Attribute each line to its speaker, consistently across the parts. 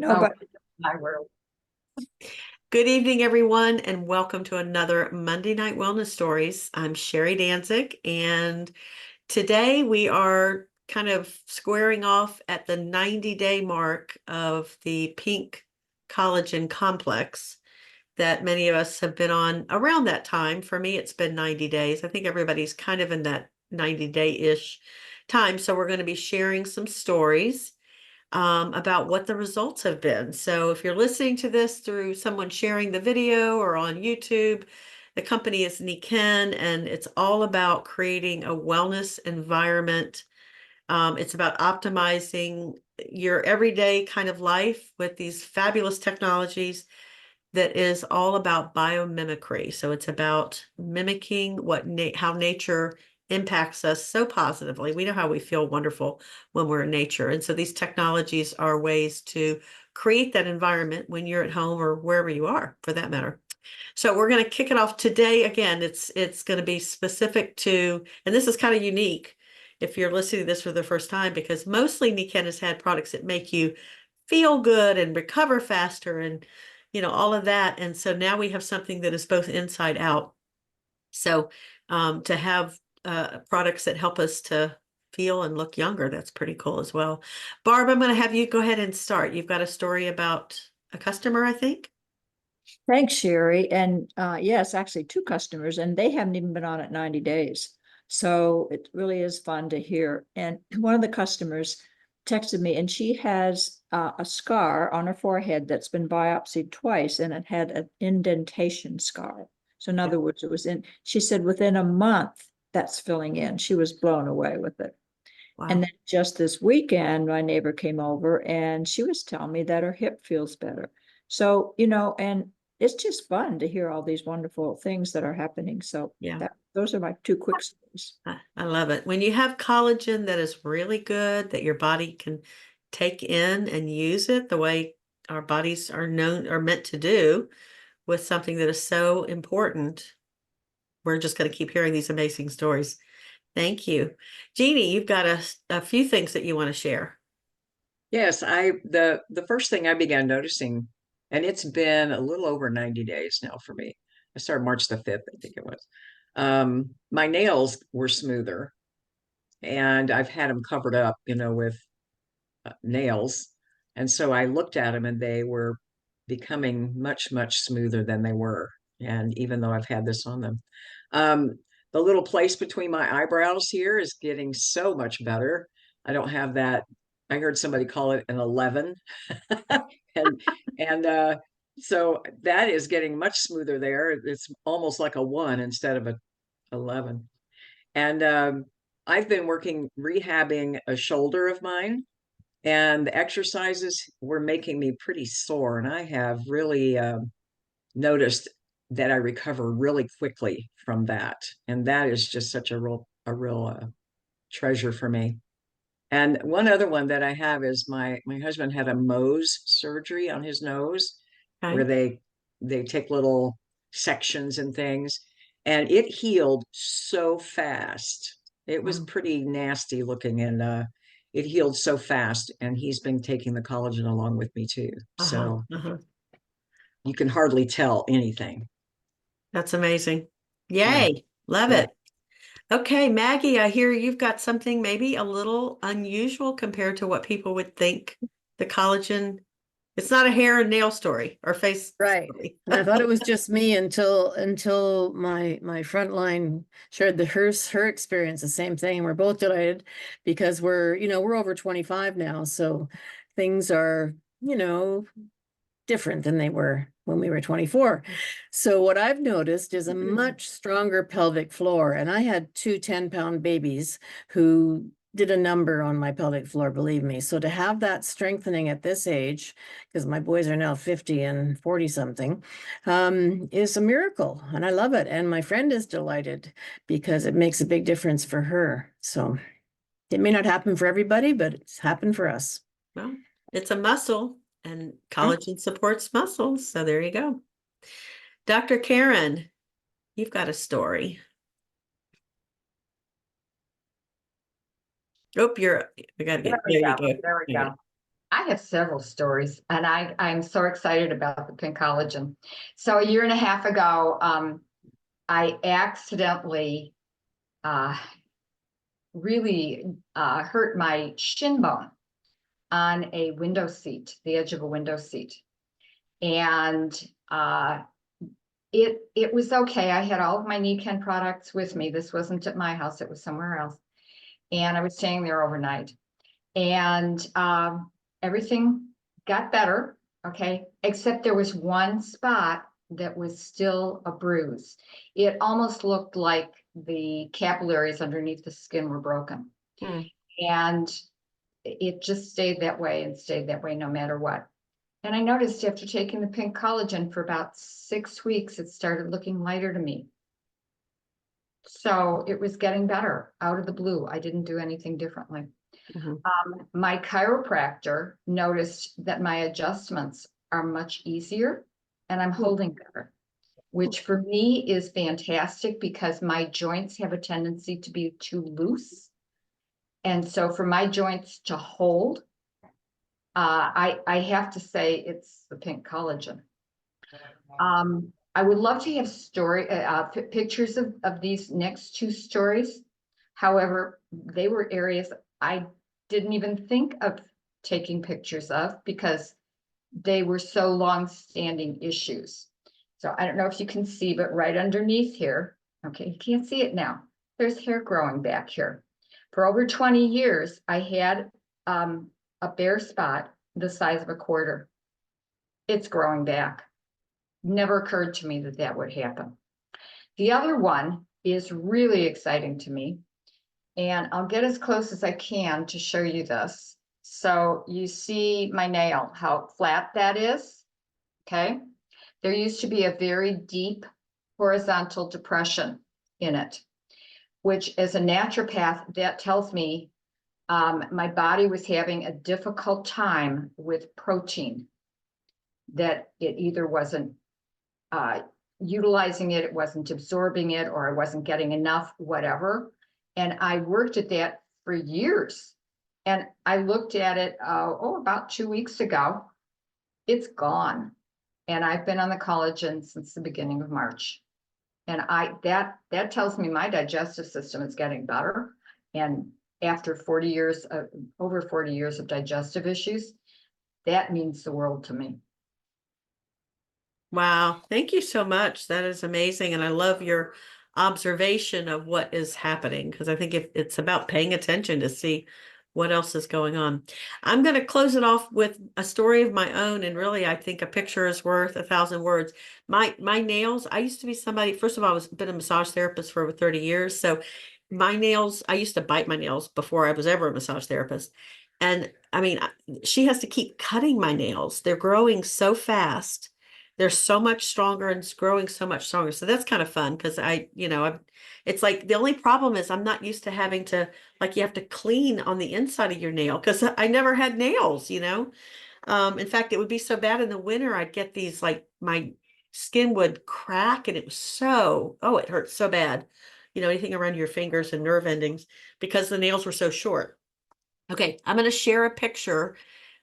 Speaker 1: No, but
Speaker 2: I will.
Speaker 3: Good evening, everyone, and welcome to another Monday Night Wellness Stories. I'm Sherry Danzig, and today we are kind of squaring off at the 90-day mark of the pink collagen complex that many of us have been on around that time. For me, it's been 90 days. I think everybody's kind of in that 90-day-ish time. So we're going to be sharing some stories about what the results have been. So if you're listening to this through someone sharing the video or on YouTube, the company is Niken, and it's all about creating a wellness environment. It's about optimizing your everyday kind of life with these fabulous technologies that is all about biomimicry. So it's about mimicking how nature impacts us so positively. We know how we feel wonderful when we're in nature. And so these technologies are ways to create that environment when you're at home or wherever you are, for that matter. So we're going to kick it off today. Again, it's going to be specific to, and this is kind of unique if you're listening to this for the first time, because mostly Niken has had products that make you feel good and recover faster and all of that. And so now we have something that is both inside out. So to have products that help us to feel and look younger, that's pretty cool as well. Barb, I'm going to have you go ahead and start. You've got a story about a customer, I think.
Speaker 1: thanks, Sherry. And yes, actually, two customers, and they haven't even been on it 90 days. So it really is fun to hear. And one of the customers texted me, and she has a scar on her forehead that's been biopsied twice, and it had an indentation scar. So, in other words, she said within a month that's filling in. She was blown away with it. And
Speaker 3: Wow.
Speaker 1: then just this weekend, my neighbor came over and she was telling me that her hip feels better. So, and it's just fun to hear all these wonderful things that are happening. So
Speaker 3: Yeah.
Speaker 1: those are my two quick stories.
Speaker 3: I love it. When you have collagen that is really good, that your body can take in and use it the way our bodies are meant to do with something that is so important, we're just going to keep hearing these amazing stories. Thank you. Jeannie, you've got a few things that you want to share.
Speaker 2: Yes, the first thing I began noticing, and it's been a little over 90 days now for me. I started March the 5th, I think it was. My nails were smoother, and I've had them covered up, with nails. And so I looked at them and they were becoming much, much smoother than they were. And even though I've had this on them, um, the little place between my eyebrows here is getting so much better. I don't have that. I heard somebody call it an 11. and and so that is getting much smoother there. It's almost like a 1 instead of a 11. And I've been working rehabbing a shoulder of mine, and the exercises were making me pretty sore, and I have really noticed that I recover really quickly from that, and that is just such a real treasure for me. And one other one that I have is my husband had a Mohs surgery on his nose, where
Speaker 3: Okay.
Speaker 2: they take little sections and things, and it healed so fast. It was
Speaker 3: Wow.
Speaker 2: pretty nasty looking, and it healed so fast. And he's been taking the collagen along with me too,
Speaker 3: Uh-huh.
Speaker 2: so
Speaker 3: Uh-huh.
Speaker 2: you can hardly tell anything.
Speaker 3: That's amazing.
Speaker 2: Yeah,
Speaker 3: Yay. Love
Speaker 2: yeah.
Speaker 3: it. Okay, Maggie, I hear you've got something maybe a little unusual compared to what people would think the collagen. It's not a hair and nail story or face
Speaker 4: Right.
Speaker 3: story.
Speaker 4: And I thought it was just me until my front line shared her experience, the same thing. And we're both delighted because we're over 25 now. So things are, different than they were when we were 24. So what I've noticed is a much stronger pelvic floor. And I had two 10-pound babies who did a number on my pelvic floor, believe me. So to have that strengthening at this age, because my boys are now 50 and 40 something, is a miracle. And I love it. And my friend is delighted because it makes a big difference for her. So it may not happen for everybody, but it's happened for us.
Speaker 3: Well, it's a muscle and collagen supports muscles. So there you go. Dr. Karen, you've got a story. Oh, we got to
Speaker 2: There
Speaker 3: get,
Speaker 2: we
Speaker 3: there you
Speaker 2: go.
Speaker 3: go.
Speaker 2: There we
Speaker 3: There you
Speaker 2: go.
Speaker 3: go.
Speaker 5: I have several stories, and I'm so excited about the pink collagen. So a year and a half ago, I accidentally really hurt my shin bone on a window seat, the edge of a window seat. And it was okay. I had all of my Nikken products with me. This wasn't at my house, it was somewhere else. And I was staying there overnight. And everything got better, okay, except there was one spot that was still a bruise. It almost looked like the capillaries underneath the skin were broken. And it just stayed that way and stayed that way no matter what. And I noticed after taking the pink collagen for about 6 weeks, it started looking lighter to me. So it was getting better out of the blue. I didn't do anything differently. My chiropractor noticed that my adjustments are much easier and I'm holding better, which for me is fantastic because my joints have a tendency to be too loose. And so for my joints to hold, I have to say it's the pink collagen. I would love to have pictures of these next 2 stories. However, they were areas I didn't even think of taking pictures of because they were so long-standing issues. So I don't know if you can see, but right underneath here, okay, you can't see it now. There's hair growing back here. For over 20 years, I had a bare spot the size of a quarter. It's growing back. Never occurred to me that that would happen. The other one is really exciting to me. And I'll get as close as I can to show you this. So you see my nail, how flat that is, okay? There used to be a very deep horizontal depression in it, which as a naturopath, that tells me my body was having a difficult time with protein, that it either wasn't utilizing it, it wasn't absorbing it, or I wasn't getting enough, whatever. And I worked at that for years. And I looked at it, about 2 weeks ago. It's gone. And I've been on the collagen since the beginning of March. And that tells me my digestive system is getting better. And after over 40 years of digestive issues, that means the world to me.
Speaker 3: Wow. Thank you so much. That is amazing. And I love your observation of what is happening, because I think if it's about paying attention to see what else is going on. I'm going to close it off with a story of my own. And really, I think a picture is worth 1,000 words. My nails, I used to be somebody, first of all, I've been a massage therapist for over 30 years. So my nails, I used to bite my nails before I was ever a massage therapist. And I mean, she has to keep cutting my nails. They're growing so fast. They're so much stronger and it's growing so much stronger. So that's kind of fun because it's like the only problem is I'm not used to having to, like, you have to clean on the inside of your nail because I never had nails, in fact, it would be so bad in the winter. I'd get these, like, my skin would crack and it hurt so bad, anything around your fingers and nerve endings because the nails were so short. Okay, I'm going to share a picture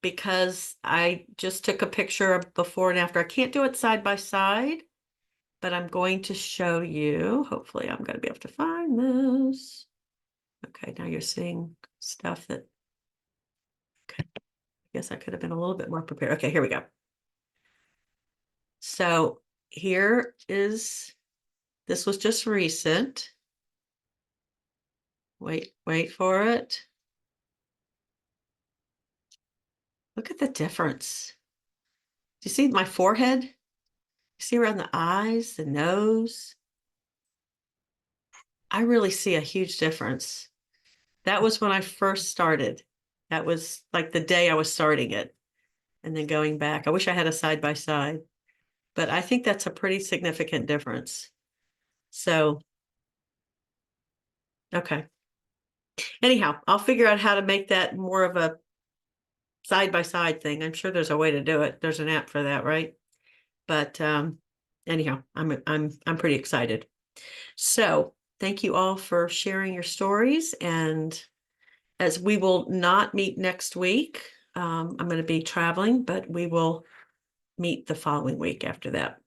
Speaker 3: because I just took a picture of before and after. I can't do it side by side, but I'm going to show you. Hopefully I'm going to be able to find this. Okay, now you're seeing stuff that, okay, I guess I could have been a little bit more prepared. Okay, here we go. So this was just recent. Wait for it. Look at the difference. Do you see my forehead? You see around the eyes, the nose? I really see a huge difference. That was when I first started. That was like the day I was starting it and then going back. I wish I had a side by side, but I think that's a pretty significant difference. So, okay. Anyhow, I'll figure out how to make that more of a side by side thing. I'm sure there's a way to do it. There's an app for that, right? But anyhow, I'm pretty excited. So thank you all for sharing your stories. And as we will not meet next week, I'm going to be traveling, but we will meet the following week after that.